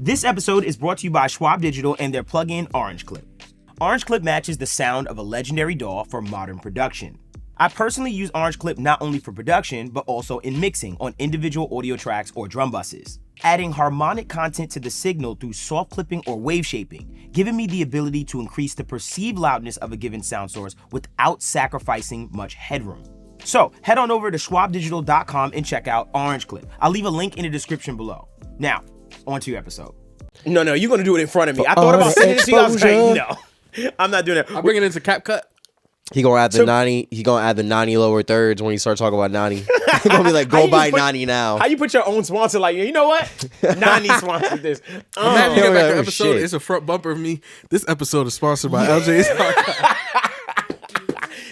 This episode is brought to you by Schwab Digital and their plugin Orange Clip. Orange Clip matches the sound of a legendary DAW for modern production. I personally use Orange Clip not only for production, but also in mixing on individual audio tracks or drum buses, adding harmonic content to the signal through soft clipping or wave shaping, giving me the ability to increase the perceived loudness of a given sound source without sacrificing much headroom. So head on over to schwabdigital.com and check out Orange Clip. I'll leave a link in the description below. Now, on to your episode. No, you're gonna do it in front of me. I thought about sending it to you. I was like, no, I'm not doing that. I'll bring it into CapCut. He gonna add the 90. He gonna add the 90 lower thirds when he starts talking about 90. He gonna be like, go buy 90 now. How you put your own sponsor? Like, you know what? 90 sponsored this. I'm happy to get back to the episode. It's a front bumper of me. This episode is sponsored by LJ's Archive.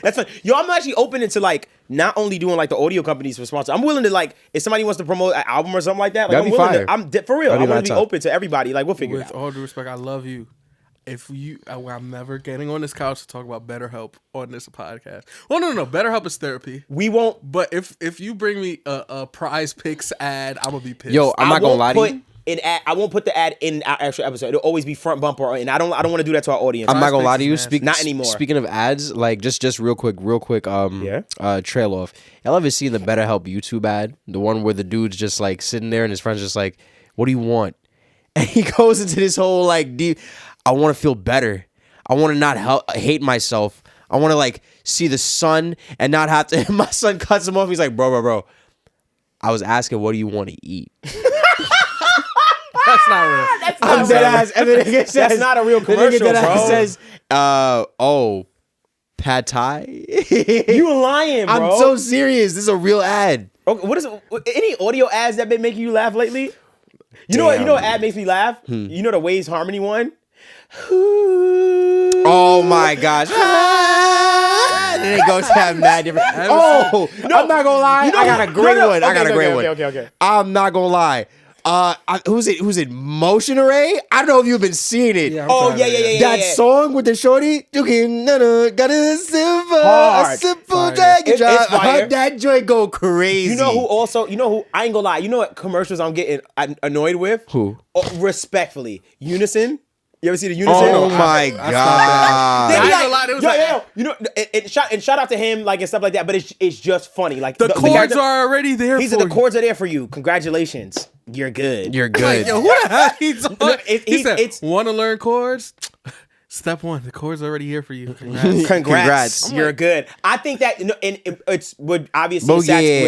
That's fine. Yo, I'm actually open into like not only doing like the audio companies for sponsors. I'm willing to like if somebody wants to promote an album or something like that. Like, That'd be fire. For real. I'm willing to be open to everybody. Like we'll figure it out. With all due respect, I love you. I'm never getting on this couch to talk about BetterHelp on this podcast. Well, no. BetterHelp is therapy. We won't. But if you bring me a Prize Picks ad, I'm gonna be pissed. Yo, I'm not gonna lie to you. I won't put the ad in our actual episode. It'll always be front bumper, and I don't want to do that to our audience. I'm not gonna lie to you. Not anymore. Speaking of ads, like just real quick. Trail off. Y'all ever seen the BetterHelp YouTube ad? The one where the dude's just like sitting there and his friend's just like, "What do you want?" And he goes into this whole like deep. I want to feel better. I want to not hate myself. I want to like see the sun and not have to. My son cuts him off. He's like, bro. I was asking, what do you want to eat? That's not real. I'm dead ass. And then says, that's not a real commercial, bro. Says, pad thai. You lying, bro? I'm so serious. This is a real ad. Okay, what is it? Any audio ads that been making you laugh lately? You know what ad makes me laugh? You know the Waves Harmony one? Oh my gosh. And it goes to have mad different. Oh, no, I'm not gonna lie. I got a great one. I got a great one. Okay. I'm not gonna lie. Who's it? Motion Array? I don't know if you've been seeing it. Yeah, that song with the shorty. You can got a simple dragon drive. That joint go crazy. You know who? I ain't gonna lie. You know what commercials I'm getting annoyed with? Who? Respectfully, Unison. You ever see the Unison? Oh my god! And shout out to him, like and stuff like that. But it's just funny. Like the chords are already there. The chords are there for you. Congratulations, you're good. You're good. Like, yo, who the hell he said, want to learn chords? Step one, the chord's already here for you. Congrats. You're good. I think that it's would obviously would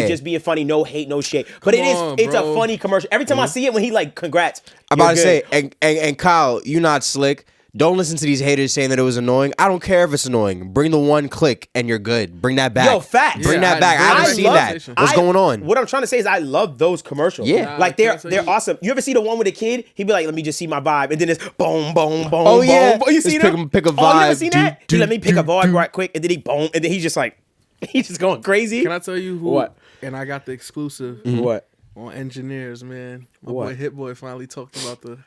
just be a funny, no hate, no shade. But it's a funny commercial. Every time I see it, when he like, congrats. I'm about to say, and Kyle, you not slick. Don't listen to these haters saying that it was annoying. I don't care if it's annoying. Bring the one click and you're good. Bring that back. Yo, facts. Bring that back. I haven't seen that. What's going on? What I'm trying to say is I love those commercials. Yeah. Like they're awesome. You ever see the one with the kid? He'd be like, let me just see my vibe. And then it's boom, boom, boom, oh, boom. Yeah. You see them? Pick a vibe. Oh, you ever seen that? Let me pick a vibe right quick. And then he boom. And then he's just like, he's just going crazy. Can I tell you who? What? And I got the exclusive. What? On Engineers, man. My boy Hit Boy finally talked about the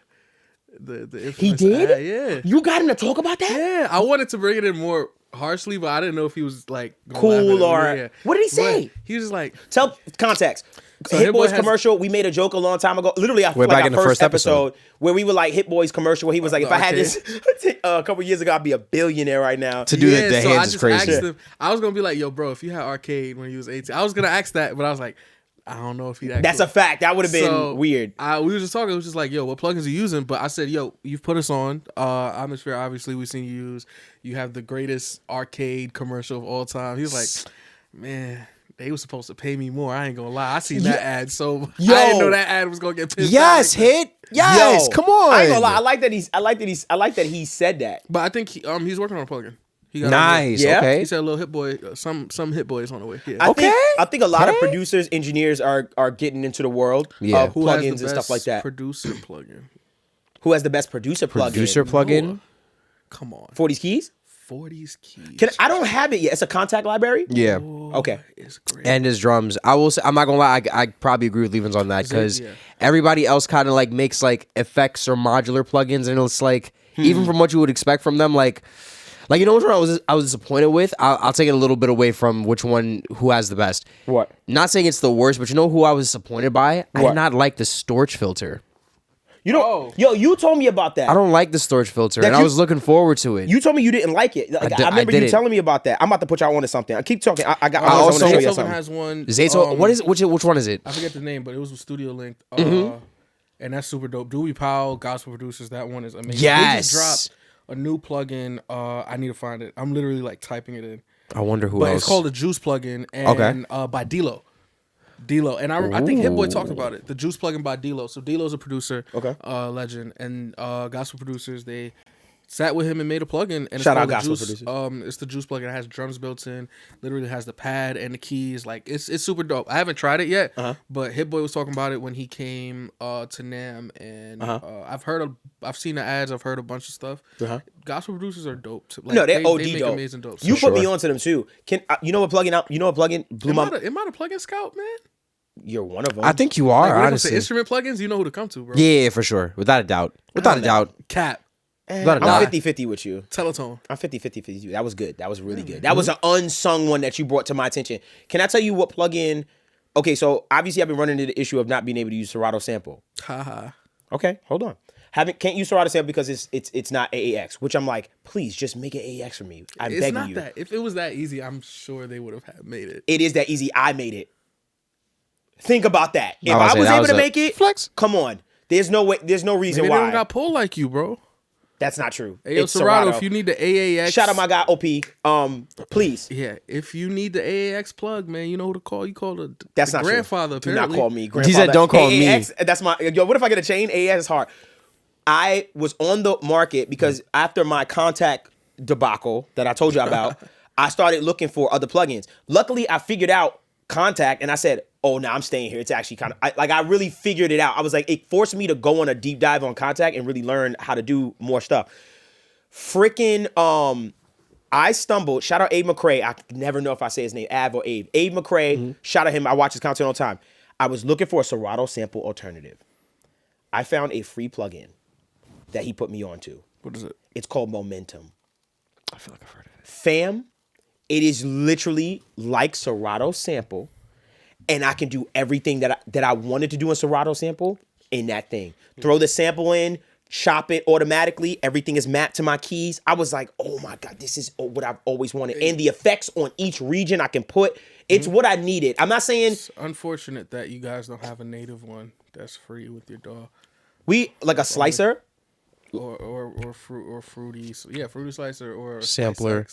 he did? ad, yeah. You got him to talk about that? Yeah. I wanted to bring it in more harshly, but I didn't know if he was like cool or what did he say? But he was just like, tell context. So Hit Boy's commercial, we made a joke a long time ago. Literally, I feel like our first episode where we were like Hit Boy's commercial where he was like, if I had this a couple years ago, I'd be a billionaire right now. To do that, the hands is crazy. Asked him, I was gonna be like, yo, bro, if you had arcade when he was 18, I was gonna ask that, but I was like, I don't know if he'd. That's a fact. That would have been weird. We were just talking. It was just like, yo, what plugins are you using? But I said, yo, you've put us on. Atmosphere, obviously, we've seen you use. You have the greatest arcade commercial of all time. He was like, man, they were supposed to pay me more. I ain't gonna lie. I seen that ad, so I didn't know that ad was gonna get pissed. Yes, Hit. Yes, come on. I ain't gonna lie. I like that he said that. But I think he's working on a plugin. Nice. Okay. He said a little Hit Boy. Some Hit Boys on the way. Yeah. I think a lot of producers, engineers are getting into the world of plugins and stuff like that. Producer plugin. Who has the best producer plugin? Producer plugin. Come on. 40's Keys. 40's Keys. I don't have it yet. It's a contact library. Yeah. Okay. It's great. And his drums. I will say, I'm not gonna lie. I probably agree with Levens on that because everybody else kind of like makes like effects or modular plugins, and it's like even from what you would expect from them, like you know which one I was disappointed with. I'll take it a little bit away from who has the best. What? Not saying it's the worst, but you know who I was disappointed by. I did not like the Storch filter. You don't. Yo, you told me about that. I don't like the storage filter, and I was looking forward to it. You told me you didn't like it. Like, I remember you telling me about that. I'm about to put y'all on to something. I keep talking. I got. I want to show you something. Has one. Zato, what is it? Which one is it? I forget the name, but it was a studio link. And that's super dope. Dewey Powell, gospel producers. That one is amazing. Yes. They just dropped a new plugin. I need to find it. I'm literally like typing it in. I wonder who but else. It's called the Juice plugin, and by D-Lo. D-Lo, and I think Hit Boy talked about it. The Juice plugin by D-Lo. So D-Lo's a producer, legend, and gospel producers. They sat with him and made a plugin. And Shout out gospel producers. It's the Juice plugin. It has drums built in. Literally has the pad and the keys. Like it's super dope. I haven't tried it yet, but Hit Boy was talking about it when he came to NAMM, and I've seen the ads. I've heard a bunch of stuff. Gospel producers are dope. Like, no, they're OD they make dope. Amazing dope. You put me onto them too. You know what plugin out? You know what plugin blew my? Am I the plugin scout, man? You're one of them. I think you are. Like, honestly, instrument plugins. You know who to come to, bro. Yeah, for sure, without a doubt. Without a doubt. Cap. I'm 50-50 with you. Teletone. I'm 50-50 with you. That was good. That was really good. That was an unsung one that you brought to my attention. Can I tell you what plugin? Okay, so obviously I've been running into the issue of not being able to use Serato sample. Okay, hold on. Can't use Serato sample because it's not AAX, which I'm like, please just make it AAX for me. I'm begging you. It's not that. If it was that easy, I'm sure they would have made it. It is that easy. I made it. Think about that. If I was able to make it, flex. Come on. There's no way. There's no reason Maybe why. they don't got pulled like you, bro. That's not true. Hey, it's Serato, if you need the AAX. Shout out my guy OP. Please. Yeah, if you need the AAX plug, man, you know who to call. You call the not grandfather. True. Do not call me He grandfather. said don't call AAX, me. That's my what if I get a chain? AAX is hard. I was on the market because after my contact debacle that I told you about, I started looking for other plugins. Luckily, I figured out contact and I said, oh, no, I'm staying here. It's actually kind of I really figured it out. I was like, it forced me to go on a deep dive on contact and really learn how to do more stuff. Freaking I stumbled. Shout out Abe McCrae. I never know if I say his name, Av or Abe. Abe McCrae. Shout out him. I watch his content all the time. I was looking for a Serato sample alternative. I found a free plugin that he put me onto. What is it? It's called Momentum. I feel like I've heard of it. Fam, it is literally like Serato sample, and I can do everything that I wanted to do in Serato sample in that thing. Throw the sample in, chop it automatically. Everything is mapped to my keys. I was like, oh my God, this is what I've always wanted. And the effects on each region I can put, it's what I needed. I'm not saying... It's unfortunate that you guys don't have a native one that's free with your DAW. We, like a slicer? Or fruity, yeah, fruity slicer or sampler,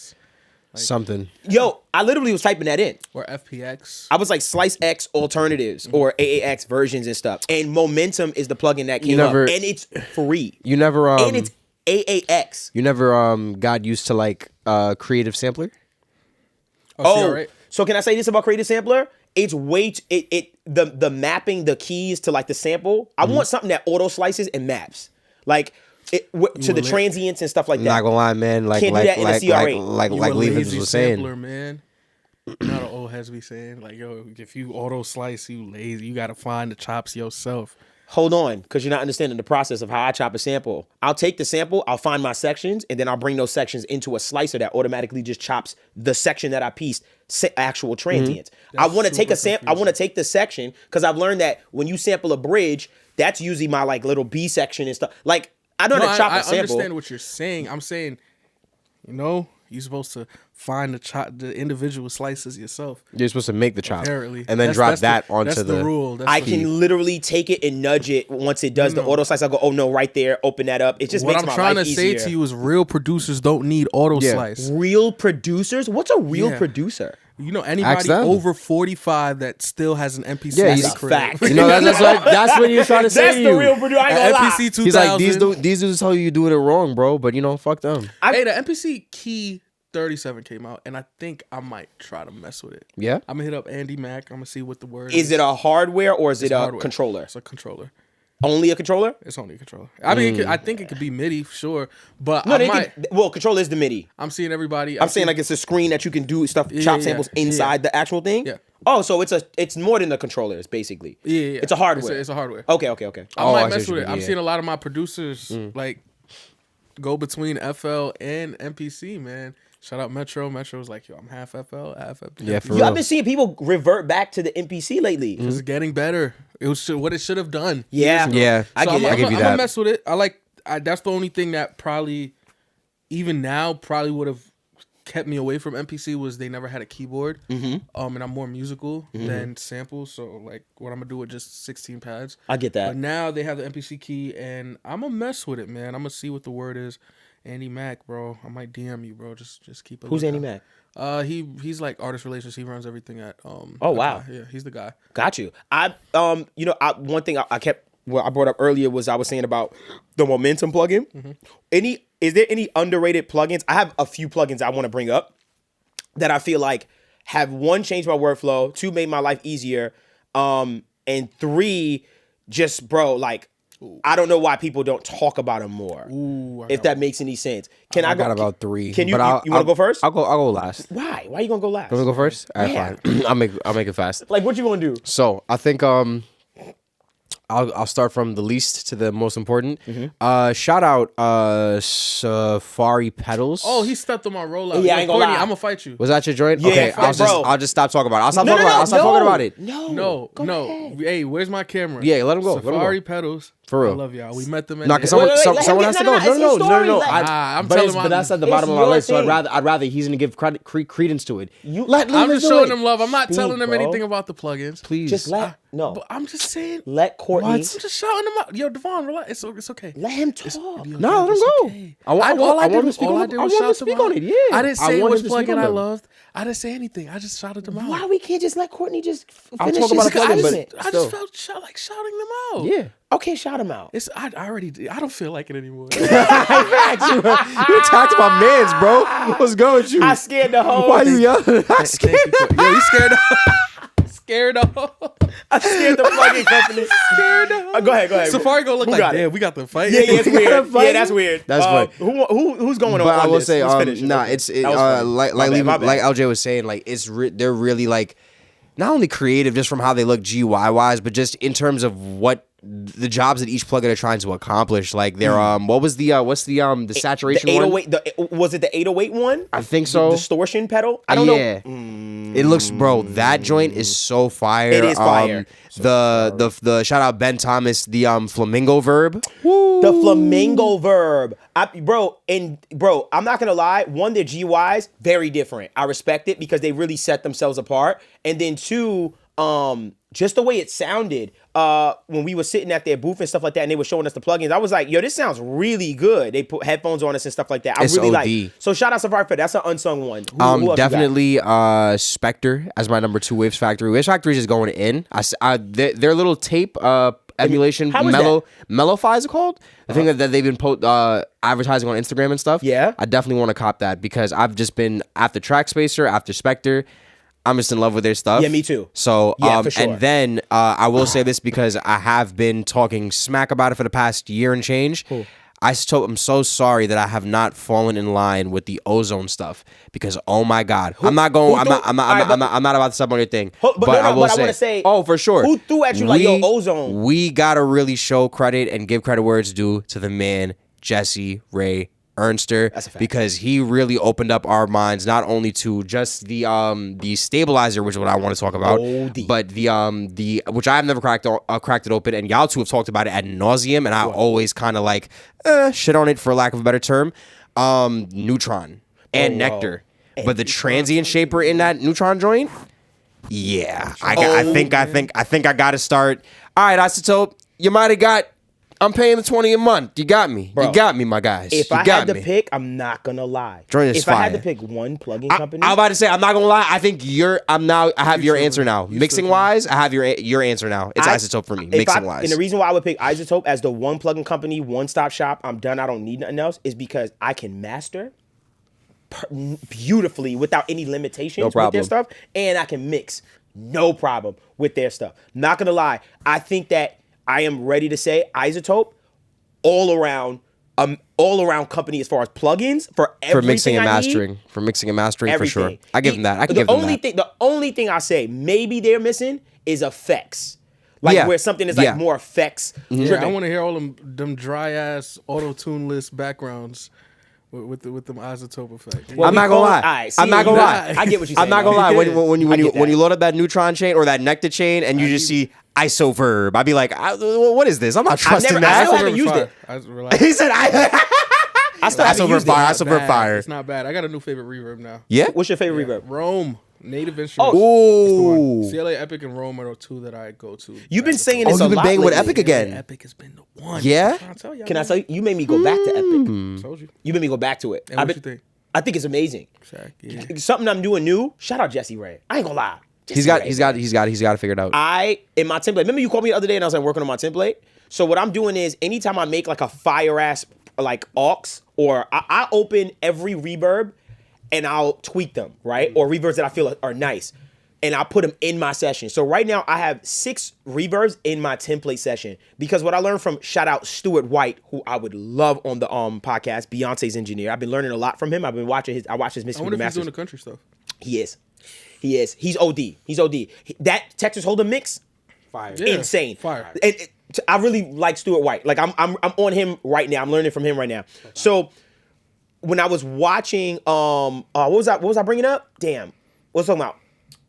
something. Yo, I literally was typing that in. Or FPX. I was like Slice X alternatives or AAX versions and stuff. And Momentum is the plugin that came up, and it's free. You never and it's AAX. You never got used to like Creative Sampler. So can I say this about Creative Sampler? It's the mapping the keys to like the sample. I want something that auto slices and maps. Like to the transients and stuff like that. Not gonna lie, man. Like Can't do that in a CRA. like Leavens was saying. Sampler, man. Not an old heads be saying like, yo, if you auto slice, you lazy. You gotta find the chops yourself. Hold on, because you're not understanding the process of how I chop a sample. I'll take the sample, I'll find my sections, and then I'll bring those sections into a slicer that automatically just chops the section that I pieced actual transients. I want to take a sample. I want to take the section because I've learned that when you sample a bridge, that's usually my like little B section and stuff. Like I know how to chop a sample. I understand what you're saying. I'm saying, you're supposed to find the individual slices yourself. You're supposed to make the chop, apparently, and then drop that onto that's the rule. I can literally take it and nudge it once it does the auto slice. I go, oh no, right there, open that up. It just makes my life easier. What I'm trying to say to you is, real producers don't need auto slice. Real producers? What's a real producer? You know, anybody over 45 that still has an MPC. Yeah, that's a fact. That's what you're trying to say. That's the real producer. I ain't gonna MPC 2000. He's like, these dudes tell you doing it wrong, bro. But fuck them. Hey, the MPC Key 37 came out, and I think I might try to mess with it. Yeah, I'm gonna hit up Andy Mack. I'm gonna see what the word is. Is it a hardware or is it a controller? It's a controller. Only a controller? It's only a controller. I mean, I think it could be MIDI, sure, but controller is the MIDI. I'm seeing everybody. I'm saying like it's a screen that you can do stuff, chop samples inside the actual thing. Yeah. Oh, so it's more than the controllers, basically. Yeah. It's a hardware. It's a hardware. Okay. I might mess with it. I'm seeing a lot of my producers like go between FL and MPC, man. Shout out Metro. Metro was like, yo, I'm half FL, half MPC. Yeah, for Yo, real. I've been seeing people revert back to the MPC lately. It's getting better. It was what it should have done. Yeah. Yeah, I get it. I give you I'm that. gonna mess with it. That's the only thing that probably, even now, probably would have kept me away from MPC was they never had a keyboard. And I'm more musical than samples. So like, what I'm gonna do with just 16 pads. I get that. But now they have the MPC key, and I'm gonna mess with it, man. I'm gonna see what the word is. Andy Mack, bro. I might DM you, bro. Just keep it. Who's Andy Mack? He's like artist relations. He runs everything at Oh, wow. Yeah, he's the guy. Got you. One thing I brought up earlier was I was saying about the Momentum plugin. Is there any underrated plugins? I have a few plugins I want to bring up that I feel like have, one, changed my workflow, two, made my life easier, and three, just, bro, like, I don't know why people don't talk about them more. If that makes any sense. I got about three. Can you? But You want to go first? I'll go last. Why? Why are you gonna go last? You want me to go first? All right, Yeah. fine. I'll make it fast. Like, what you gonna do? So I think I'll start from the least to the most important. Shout out Safari Pedals. Oh, he stepped on my rollout. Yeah, I ain't gonna Courtney, lie. I'm gonna fight you. Was that your joint? Yeah, Okay, bro. I'll just stop talking about it. I'll stop No, talking no, about it. I'll stop no. talking about it. No, go No. ahead. Hey, where's my camera? Yeah, let him go. Let him go. Safari pedals. For real. I love y'all. We met them at No, the because Wait, let someone him has get- to go. no, it's his story. Let- I'm but telling it's, my- but that's at the It's bottom of my your list. So thing. I'd rather he's gonna give credence to it. Let I'm him just do showing it. them love. I'm not Speak, telling them bro. anything about the plugins. Please, Just let But I'm just saying. let Courtney. I'm just shouting them out. Yo, Devvon, relax. It's okay. Let him talk. No, let him go. I want him to speak on it. I want him to speak on it. Yeah, I didn't say want which him to speak plugin on I them. loved. I didn't say anything. I just shouted them out. Why we can't just let Courtney just I'll finish talk about his a plugin, but- statement? I Still. just felt like shouting them out. Yeah. Okay, shout him out. I already did. I don't feel like it anymore. You attacked my mans, bro. What's going with you? I scared the whole. Why you yelling? I scared. Yo, you scared of? Scared of? I scared the fucking company. Scared of? Go ahead. Safari gonna look Who like, got it? damn, we got the fight. Yeah, it's weird. fight? Yeah, that's weird. That's funny. Who's going on? But I will this? say, Let's finish it. nah, Okay. it's That was funny. like My bad, my bad. like LJ was saying, like they're really like not only creative just from how they look GUI wise, but just in terms of what the jobs that each plugin are trying to accomplish. Like their what's the saturation the one? 808. Was it the 808 one? I think so. The distortion pedal. I don't know. Yeah. It looks, bro. That joint is so fire. It is fire. The shout out Ben Thomas. The flamingo verb. The flamingo verb. Bro, I'm not gonna lie. One, their GUIs very different. I respect it because they really set themselves apart. And then two, just the way it sounded when we were sitting at their booth and stuff like that, and they were showing us the plugins. I was like, yo, this sounds really good. They put headphones on us and stuff like that. I It's really OD. like. So shout out Safari Fed. That's an unsung one. Who else you got? Definitely Spectre as my number 2. Waves Factory. Waves Factory is just going in. Their little tape emulation How is Mellowfi is it called? The thing that they've been advertising on Instagram and stuff. Yeah. I definitely want to cop that because I've just been after Track Spacer, after Spectre. I'm just in love with their stuff. Yeah, me too. So, Yeah, for sure. and then I will say this because I have been talking smack about it for the past year and change. Cool. I'm so sorry that I have not fallen in line with the ozone stuff because oh my god, I'm not about to step on your thing. But I will I say, wanna say, oh for sure, who threw at you like, yo, ozone? We gotta really show credit and give credit where it's due to the man Jesse Ray Ernster, That's a fact. because he really opened up our minds not only to just the stabilizer, which is what I want to talk about, OD. but the which I've never cracked it open, and y'all two have talked about it ad nauseum, and I always kind of like shit on it for lack of a better term. Neutron and Nectar, but the transient shaper in that Neutron joint, yeah, I think I got to start. All right, Isotope, you might have got. I'm paying the $20 a month. You got me. Bro, you got me, my guys. If you I got had to me. pick, I'm not gonna lie. Joint is if I had to fire. pick one plugin company, I'm about to say, I'm not gonna lie. I think I have your answer now. Mixing wise, I have your answer now. It's Isotope for me. Mixing wise. And the reason why I would pick Isotope as the one plugin company, one stop shop, I'm done. I don't need nothing else. Is because I can master beautifully without any limitations with their stuff, and I can mix no problem with their stuff. Not gonna lie. I think that I am ready to say Isotope all around company as far as plugins for everything for mixing and I need. mastering. For mixing and mastering, Everything. for sure. I give them that. I can give them that. The only thing I say maybe they're missing is effects. Like where something is like more effects. Yeah, I want to hear all them dry ass auto tuneless backgrounds with them isotope effect. Well, I'm not gonna lie. I'm not gonna lie. I get what you're saying. I'm not gonna lie. When you load up that neutron chain or that nectar chain and you just see isoverb, I'd be like, what is this? I'm not trusting that. I still haven't used it. He said I still haven't used it. Isoverb fire. It's not bad. I got a new favorite reverb now. Yeah. What's your favorite reverb? Rome. Native Instruments. Oh, CLA Epic and Rome are the two that I go to. You've been saying this a lot. You've been banging with Epic again. CLA Epic has been the one. Yeah. Can I tell you? You made me go back to Epic. Told you. You made me go back to it. And what you think? I think it's amazing. Exactly. Something I'm doing new. Shout out Jesse Ray. I ain't gonna lie. He's got to figure it out. In my template. Remember you called me the other day and I was like working on my template. So what I'm doing is anytime I make like a fire ass like aux, or I open every reverb and I'll tweak them, right? Or reverbs that I feel are nice. And I'll put them in my session. So right now I have 6 reverbs in my template session because what I learned from shout out Stuart White, who I would love on the podcast, Beyonce's engineer. I've been learning a lot from him. I've been watching I watched his Mystery I wonder if he's Masters. doing the country stuff. He is. He's OD. That Texas Hold'em mix, Fire. Yeah. insane. Fire. I really like Stuart White. Like I'm on him right now. I'm learning from him right now. Okay. So when I was watching, what was I bringing up? Damn, what's talking about?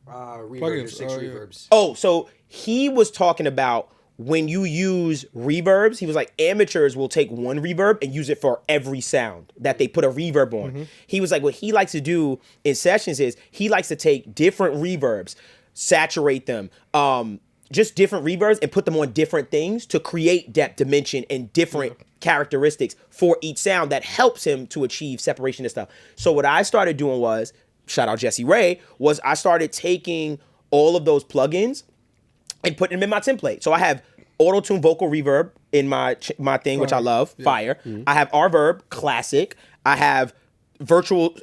Reverbs, 6 reverbs. Oh, so he was talking about when you use reverbs, he was like, amateurs will take one reverb and use it for every sound that they put a reverb on. Mm-hmm. He was like, what he likes to do in sessions is he likes to take different reverbs, saturate them, just different reverbs and put them on different things to create depth, dimension, and different characteristics for each sound that helps him to achieve separation and stuff. So what I started doing was, shout out Jesse Ray, was I started taking all of those plugins and putting them in my template. So I have auto-tune vocal reverb in my thing, which I love, fire. Mm-hmm. I have R-verb, classic. I have virtual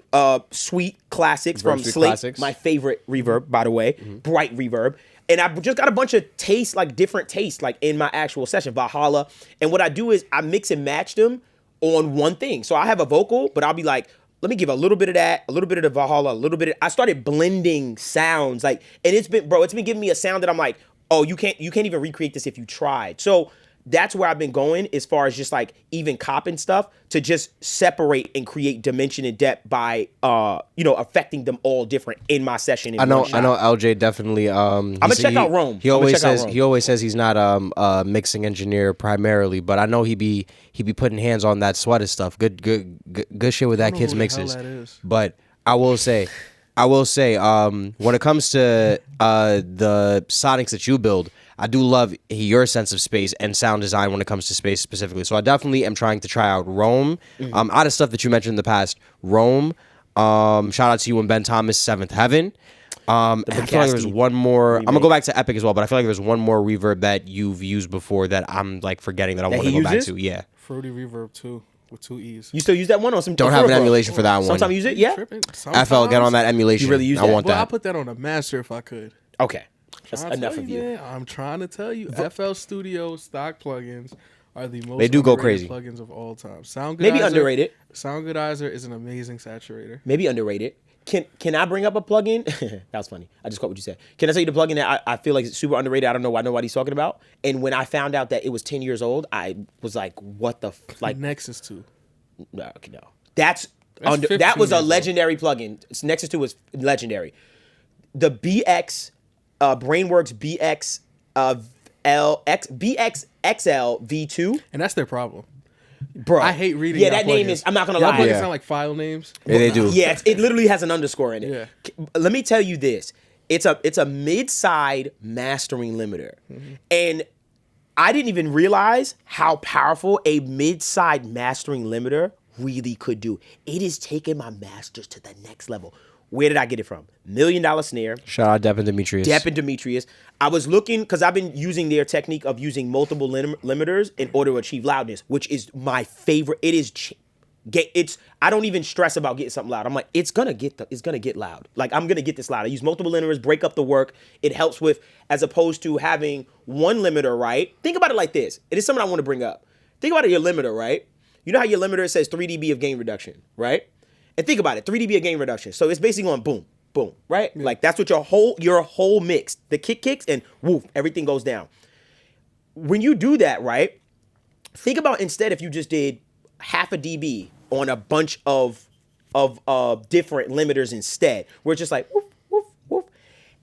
suite classics from Slate, my favorite reverb, by the way, bright reverb. And I just got a bunch of tastes, like different tastes, like in my actual session, Valhalla. And what I do is I mix and match them on one thing. So I have a vocal, but I'll be like, let me give a little bit of that, a little bit of the Valhalla, a little bit of, I started blending sounds, like, and it's been giving me a sound that I'm like, oh, you can't even recreate this if you tried. So that's where I've been going as far as just like even copping stuff to just separate and create dimension and depth by affecting them all different in my session. I know LJ definitely I'm gonna check out Rome. He always says he's not a mixing engineer primarily, but I know he be putting hands on that sweater stuff. Good shit with that kid's mixes. But I will say when it comes to the sonics that you build, I do love your sense of space and sound design when it comes to space specifically. So I definitely am trying to try out Rome. Out of stuff that you mentioned in the past, Rome. Shout out to you and Ben Thomas, Seventh Heaven. I feel like there's one more. I'm gonna go back to Epic as well, but I feel like there's one more reverb that you've used before that I'm like forgetting that I want to go back to. Yeah, Fruity Reverb 2 with 2 E's. You still use that one or some? Don't have an emulation for that one. Sometimes use it. Yeah. FL, get on that emulation. You really use that? I want that. I put that on a master if I could. Okay. That's enough of you. I'm trying to tell you, FL Studio stock plugins are the most they do go crazy plugins of all time. Soundgoodizer, maybe underrated. Soundgoodizer is an amazing saturator. Maybe underrated. Can I bring up a plugin? That was funny. I just caught what you said. Can I tell you the plugin that I feel like is super underrated? I don't know why nobody's talking about. And when I found out that it was 10 years old, I was like, what the like Nexus 2. No. That was a legendary plugin. Nexus 2 was legendary. The BX brainworx BX XL V2. And that's their problem. Bro, I hate reading. Yeah, that name is. I'm not gonna lie. Plugins sound like file names. Yeah, they do. Yeah, it literally has an underscore in it. Yeah. Let me tell you this. It's a mid-side mastering limiter, and I didn't even realize how powerful a mid-side mastering limiter really could do. It is taking my masters to the next level. Where did I get it from? $1 Million Snare. Shout out Depp and Demetrius. I was looking, because I've been using their technique of using multiple limiters in order to achieve loudness, which is my favorite. It is, I don't even stress about getting something loud. I'm like, it's gonna get loud. Like, I'm gonna get this loud. I use multiple limiters, break up the work. It helps with, as opposed to having one limiter, right? Think about it like this. It is something I want to bring up. Think about it, your limiter, right? You know how your limiter says 3 dB of gain reduction, right? And think about it, 3 dB of gain reduction. So it's basically going boom, boom, right? Yeah. Like that's what your whole mix, the kick kicks and woof, everything goes down. when you do that, right? Think about instead if you just did half a dB on a bunch of different limiters instead, where it's just like woof, woof, woof.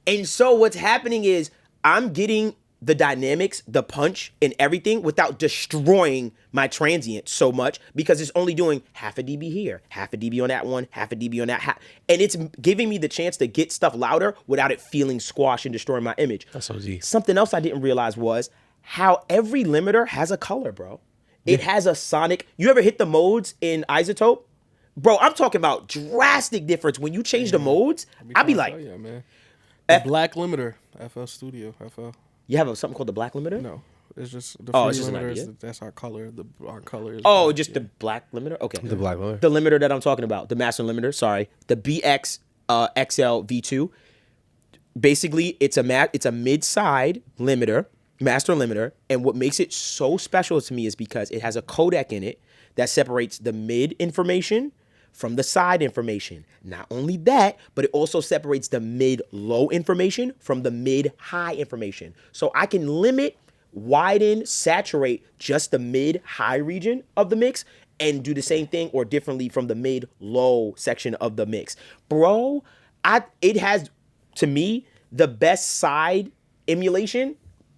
And so what's happening is I'm getting the dynamics, the punch, and everything without destroying my transient so much because it's only doing half a dB here, half a dB on that one, half a dB on that, and it's giving me the chance to get stuff louder without it feeling squashed and destroying my image. That's so easy. Something else I didn't realize was how every limiter has a color, bro. It has a sonic. You ever hit the modes in Isotope? Bro, I'm talking about drastic difference. When you change the modes, I'd be like, yeah, man. The black limiter, FL Studio, FL. You have something called the black limiter? No, it's just the Oh, free it's just an limiter. idea? That's our color. Our color is. Oh, black, just yeah. the black limiter? Okay. The black limiter. The limiter that I'm talking about, the master limiter, sorry. The BX XL V2. Basically, it's a mid-side limiter, master limiter, and what makes it so special to me is because it has a codec in it that separates the mid information from the side information. Not only that, but it also separates the mid-low information from the mid-high information. So I can limit, widen, saturate just the mid-high region of the mix and do the same thing or differently from the mid-low section of the mix. Bro, it has, to me, the best side emulation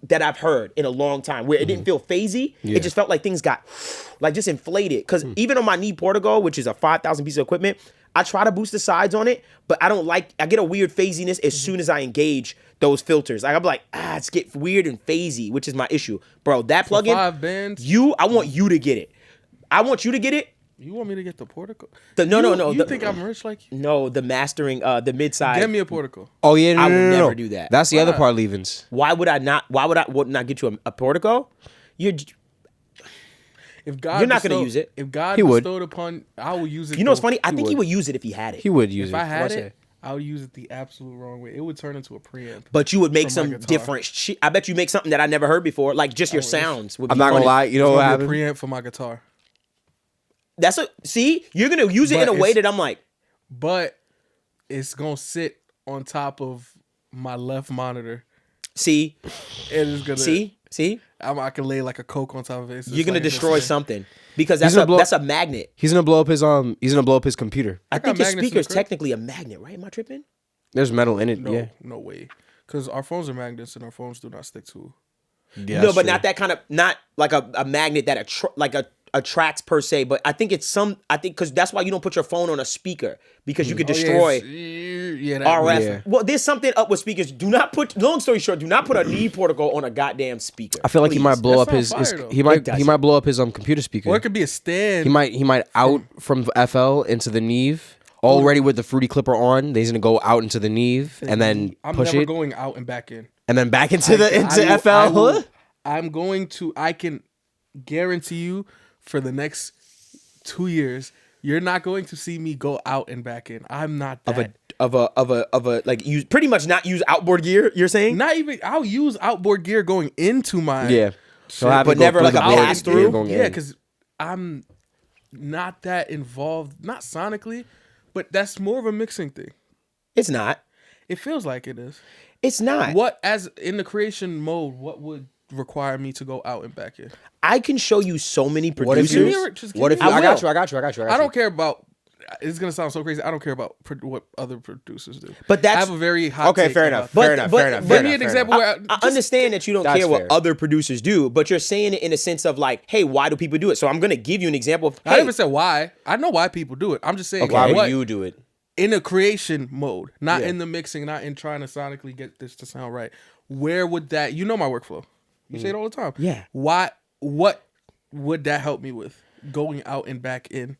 that I've heard in a long time, where it didn't feel phasey. Yeah. It just felt like things got like just inflated. Because even on my Neve Portico, which is a 5,000 piece of equipment, I try to boost the sides on it, but I get a weird phasiness as soon as I engage those filters. Like I'm like, it's get weird and phasey, which is my issue. Bro, that plugin, 5 bands. I want you to get it. I want you to get it. You want me to get the Portico? No. You think I'm rich like you? No, the mastering, the mid side. Get me a Portico. Oh yeah, no, I no, would no, never no. do that. That's the other part, leavings. Why would I not? Why would I not get you a Portico? You're If God You're not gonna bestowed- use it. If God He would. bestowed upon, I will use it. You know what's funny? I He think he would. would use it if he had it. He would use If it. I had What's it, that? I would use it the absolute wrong way. It would turn into a preamp. But you would make From my some guitar. different shit. I bet you make something that I never heard before. Like just your sounds. Would be I'm not gonna funny. lie. You know It's what gonna be happened? a preamp for my guitar. See, you're gonna use it But in a way it's- that I'm like, But it's gonna sit on top of my left monitor. see, It is gonna see, I can lay like a Coke on top of it. It's you're gonna like destroy this- something because He's gonna blow- that's a magnet. He's gonna blow up his He's gonna blow up his computer. I got think your magnets in the speaker's crib. technically a magnet, right? Am I tripping? There's metal in it. No, Yeah. no way. Because our phones are magnets and our phones do not stick to. Yeah, No, that's but true. not that kind of, not like a magnet that attracts per se. But I think it's because that's why you don't put your phone on a speaker because you could destroy. Yeah, that RF. Yeah. Well, there's something up with speakers. Do not put. Long story short, do not put a Neve Portico on a goddamn speaker. I feel like he Please. might blow up That his. sounds fire, though. He might. does. He might blow up his computer speaker. Or it could be a stand. He might out from FL into the Neve already with the Fruity Clipper on. He's gonna go out into the Neve and then I'm push never it going out and back in. and then back into I FL. will- I'm going to. I can guarantee you for the next 2 years, you're not going to see me go out and back in. I'm not that. of a like use pretty much not use outboard gear. You're saying? Not even. I'll use outboard gear going into my. Yeah. So have But it go never through like the a board pass and through? going Yeah, in. because I'm not that involved. Not sonically, but that's more of a mixing thing. It's not. It feels like it is. It's not. What as in the creation mode? What would require me to go out and back in? I can show you so many What if producers. you? Just What give if me- you? I I got will. you. I got you. I got you. I don't care about. It's gonna sound so crazy. I don't care about what other producers do. But that's- I have a very hot. Okay, take fair about enough. that. Fair enough. Fair enough. Give fair me enough, an fair example enough. where I understand that you don't That's care what fair. other producers do, but you're saying it in a sense of like, hey, why do people do it? So I'm gonna give you an example of, I hey, never said why. I know why people do it. I'm just saying Why what- would you do it? in a creation mode, not Yeah. in the mixing, not in trying to sonically get this to sound right. Where would that? You know my workflow. You say it all the time. Yeah. Why? What would that help me with? Going out and back in.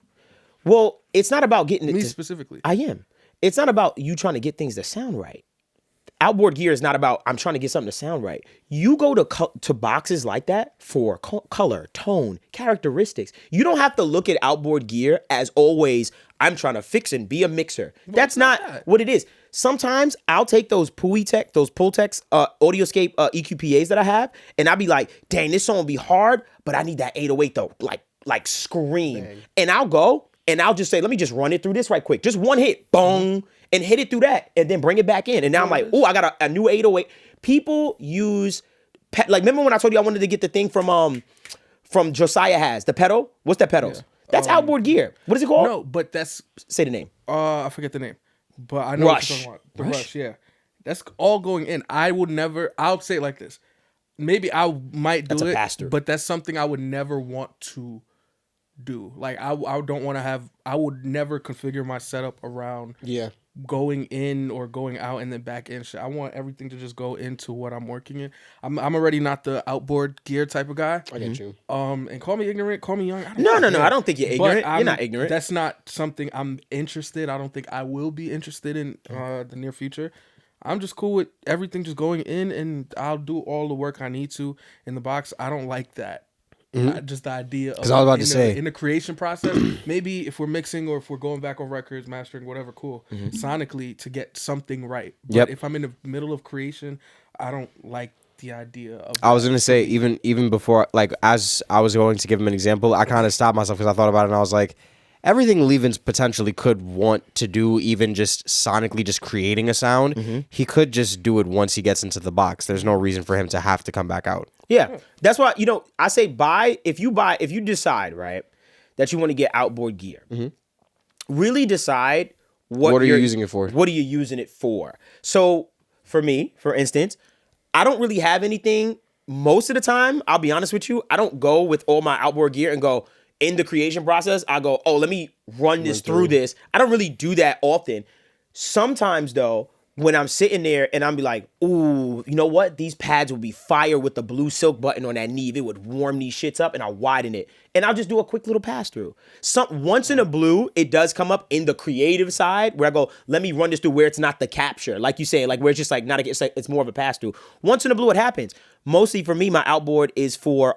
well, it's not about getting it Me to- specifically. I am. It's not about you trying to get things to sound right. Outboard gear is not about I'm trying to get something to sound right. You go to boxes like that for color, tone, characteristics. You don't have to look at outboard gear as always I'm trying to fix and be a mixer. That's not what it is. Sometimes I'll take those Pultec Audioscape EQPAs that I have, and I'll be like, dang, this song will be hard, but I need that 808 though, like scream. And I'll go and I'll just say, let me just run it through this right quick. Just one hit, boom, and hit it through that, and then bring it back in. And now I'm like, oh, I got a new 808. People use like remember when I told you I wanted to get the thing from Josiah has the pedal? What's that pedals? Yeah. That's outboard gear. What is it called? No, but that's say the name. I forget the name, but I know Rush. what you're talking about. The Rush, yeah. That's all going in. I'll say it like this. Maybe I might do it, pass-through. but that's something I would never want to do. Like I don't want to have. I would never configure my setup around going in or going out and then back in shit. I want everything to just go into what I'm working in. I'm already not the outboard gear type of guy. I get you. And call me ignorant, call me young. No. I don't think you're ignorant. You're not ignorant. That's not something I'm interested. I don't think I will be interested in the near future. I'm just cool with everything just going in, and I'll do all the work I need to in the box. I don't like that. Just the idea of, because I was about to say, in the creation process, maybe if we're mixing or if we're going back on records, mastering, whatever, cool, sonically to get something right. But if I'm in the middle of creation, I don't like the idea of I was gonna say even before, like as I was going to give him an example, I kind of stopped myself because I thought about it and I was like, everything Levens potentially could want to do, even just sonically just creating a sound, he could just do it once he gets into the box. There's no reason for him to have to come back out. Yeah, that's why I say if you decide, right, that you want to get outboard gear, really decide what are you using it for? What are you using it for? So for me, for instance, I don't really have anything most of the time. I'll be honest with you, I don't go with all my outboard gear and go in the creation process. I go, oh, let me run this through this. I don't really do that often. Sometimes though, when I'm sitting there and I'm be like, ooh, you know what? These pads would be fire with the blue silk button on that Neve. It would warm these shits up, and I'll widen it. And I'll just do a quick little pass through. Once in a blue, it does come up in the creative side where I go, let me run this through where it's not the capture. Like you say, like where it's just like it's more of a pass through. Once in a blue, it happens. Mostly for me, my outboard is for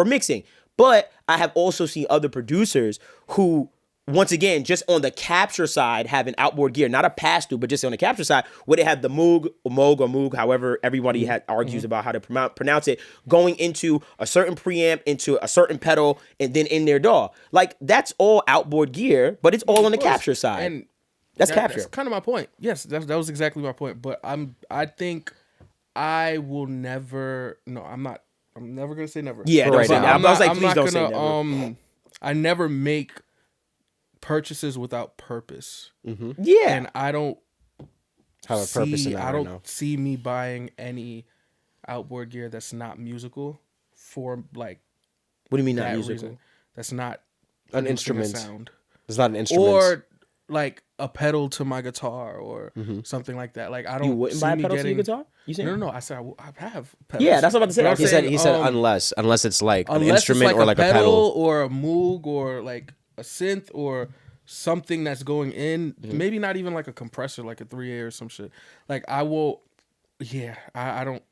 mixing. But I have also seen other producers who, once again, just on the capture side, have an outboard gear, not a pass-through, but just on the capture side, where they have the Moog, however everybody argues about how to pronounce it, going into a certain preamp, into a certain pedal, and then in their DAW. Like, that's all outboard gear, but it's all on the capture side. And that's capture. That's kind of my point. Yes, that was exactly my point. But I think I will never. No, I'm not. I'm never gonna say never. Yeah, right now. I was like, please don't say never. I never make purchases without purpose. Yeah, and I don't have a purpose in that. I don't see me buying any outboard gear that's not musical for like. What do you mean not musical? Reason. That's not an instrument. Sound. It's not an instrument. Or like a pedal to my guitar or something like that. Like I don't. You wouldn't buy a pedal to your guitar? You said no. I said I have pedals. Yeah, that's what I'm about to say. He said unless it's like an instrument or like a pedal or a Moog or like a synth or something that's going in. Maybe not even like a compressor, like a 3A or some shit. Like I will. Yeah, I don't.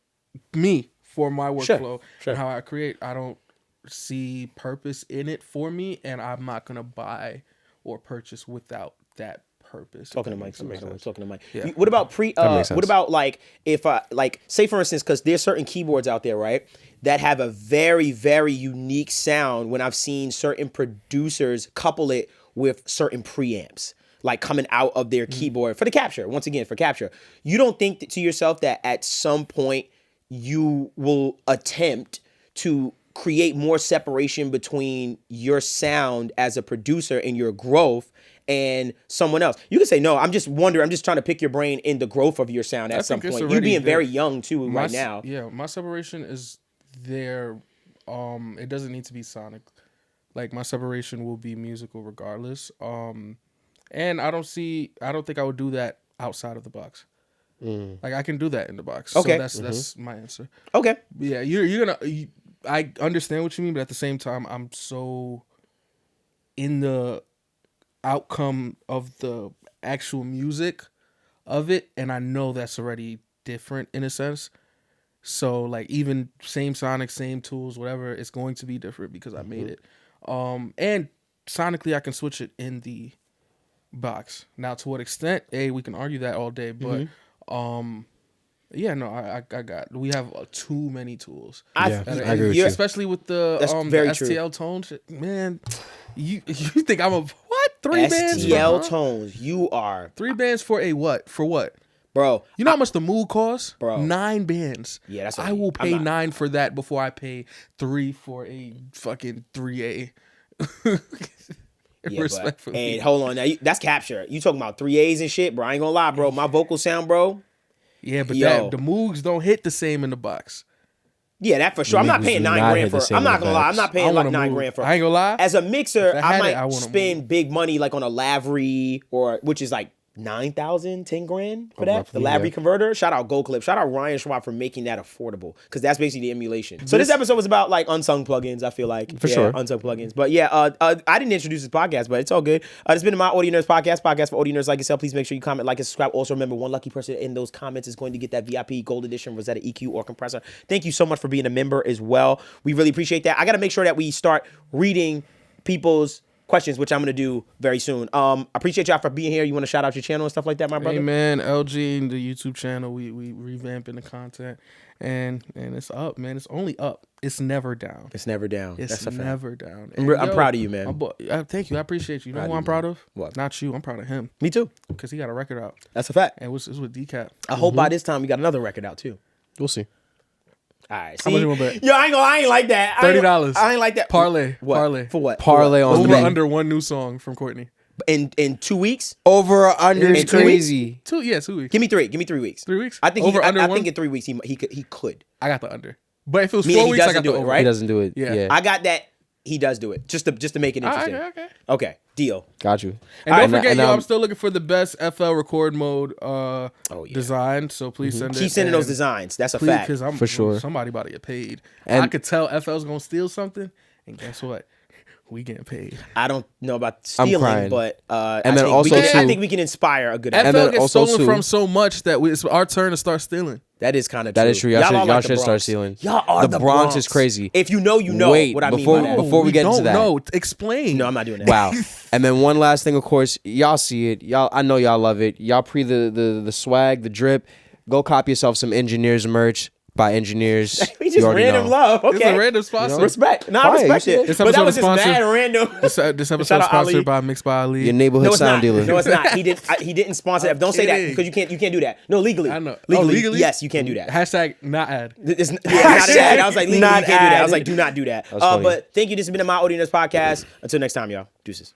Me for my workflow and how I create, I don't see purpose in it for me, and I'm not gonna buy or purchase without that purpose. Talking to Mike. Talking to Mike. Yeah. What about what about like if like say for instance, because there's certain keyboards out there, right, that have a very, very unique sound when I've seen certain producers couple it with certain preamps, like coming out of their keyboard for the capture. Once again, for capture. You don't think to yourself that at some point you will attempt to create more separation between your sound as a producer and your growth and someone else? You can say, no, I'm just wondering, I'm just trying to pick your brain in the growth of your sound at some point. You being very young too right now. Yeah, my separation is there. It doesn't need to be sonic. Like my separation will be musical regardless. And I don't think I would do that outside of the box. Like I can do that in the box. Okay. So that's my answer. Okay. Yeah, I understand what you mean, but at the same time, I'm so in the outcome of the actual music of it, and I know that's already different in a sense. So like even same sonic, same tools, whatever, it's going to be different because I made it. And sonically I can switch it in the box. Now to what extent, we can argue that all day, but yeah, no, we have too many tools. I agree with you. Especially with the STL tones. Man, you think I'm a what? 3 bands? STL tones. You are 3 bands for a what? For what? Bro. You know how much the Moog costs? Bro. 9 bands. Yeah, that's I will pay 9 for that before I pay 3 for a fucking 3A. Yeah, Respectfully. And hold on, now that's capture. You talking about 3As and shit, bro? I ain't gonna lie, bro. My vocal sound, bro. Yeah, but Yo. the Moogs don't hit the same in the box. Yeah, that for sure. I'm not paying $9 grand for. I'm not gonna lie. I'm not paying like $9 grand for. I ain't gonna lie. As a mixer, If I had I it, I might want a spend big money like on a Lavery or which is like 9,000, 10 grand for that. roughly, The Lavery yeah. converter. Shout out Gold Clip. Shout out Ryan Schwab for making that affordable because that's basically the emulation. So this episode was about like unsung plugins. I feel like For sure. unsung plugins. But yeah, I didn't introduce this podcast, but it's all good. This has been my Audio Nerds podcast for Audio Nerds like yourself. Please make sure you comment, like, and subscribe. Also remember, one lucky person in those comments is going to get that VIP Gold Edition Rosetta EQ or compressor. Thank you so much for being a member as well. We really appreciate that. I got to make sure that we start reading people's questions, which I'm gonna do very soon. I appreciate y'all for being here. You want to shout out your channel and stuff like that, my brother? Hey man, LG and the YouTube channel, we revamping the content, and it's up, man. It's only up. It's never down. It's never down. It's That's a fact. never down. I'm proud of you, man. Thank you. I appreciate you. You know who I'm proud of? What? Not you. I'm proud of him Me too. because he got a record out, That's a fact. and it's with Decap. I hope by this time we got another record out too. We'll see. All right. How much you want to bet? Yo, I ain't like that. $30. I ain't like that. Parlay. What? Parlay. For what? Parlay on Over the under one new song from Courtney. In 2 weeks? Over or under In is 2 weeks? crazy. 2 weeks. Give me 3. Give me 3 weeks. 3 weeks. I think over under I one. think in 3 weeks he could. I got the under. But if it was Meaning 4 he weeks, I doesn't got do the it, over. right? He doesn't do it. Yeah. Yeah. I got that. He does do it just to make it interesting. Okay. Deal. Got you. And don't Alright, forget, I'm still looking for the best FL record mode yeah. design. So please send it. Keep sending and those designs. That's a please, fact. because I'm For sure. somebody about to get paid. And- I could tell FL's gonna steal something, and guess what? We getting paid. I don't know about stealing, crying. but And I then think also, I too- think we can inspire a good. And FL then gets also, stolen too- from so much that it's our turn to start stealing. That is kind of That is true. Y'all are should like the start Bronx. stealing. Y'all are The Bronx is crazy. If you know, you know. Wait, what I before- mean by that. before we get into that. No, explain. No, I'm not doing that. Wow. And then one last thing, of course, y'all see it. Y'all, I know y'all love it. Y'all pre the swag, the drip. Go cop yourself some engineers merch by engineers. We You just already random know. love. Okay. It's a random sponsor. Respect. No, I Fire, respect you it. should. This But that episode was is just sponsored- mad random. This Shout episode out sponsored Ali. by Mixed by Ali. Your neighborhood No, it's sound not. dealer. No, it's not. He didn't sponsor that. Don't say that kidding. because you can't do that. No, legally. I know. Legally? Yes, you can't do that. Hashtag not ad. It's, not I was like, legally, you not can't do that. I ad. was like, do not do that. funny. But thank you. This has been my Audio Nerds podcast. Until next time, y'all. Deuces.